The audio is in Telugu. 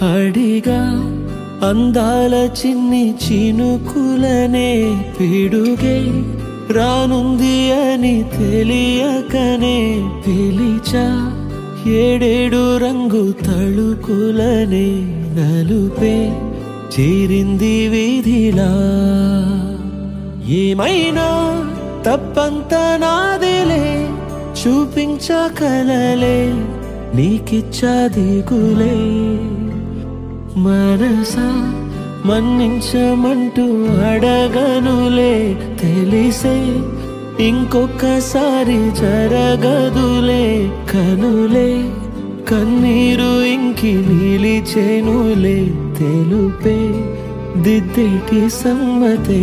అడిగా అందాల చిన్ని చినుకులనే పిడుగే రానుంది అని తెలియకనే పిలిచా ఏడేడు రంగు తళుకులనే నలుపే చేరింది వీధిలా ఏమైనా తప్పంత నాదిలే చూపించకలలే నీకిచ్చా దిగులే మనసా మన్నించమంటూ అడగనులే తెలిసే ఇంకొకసారి జరగదులే కనులే కన్నీరు ఇంకి నిలిచేనులే తెలుపే దిద్దేటి సమ్మతే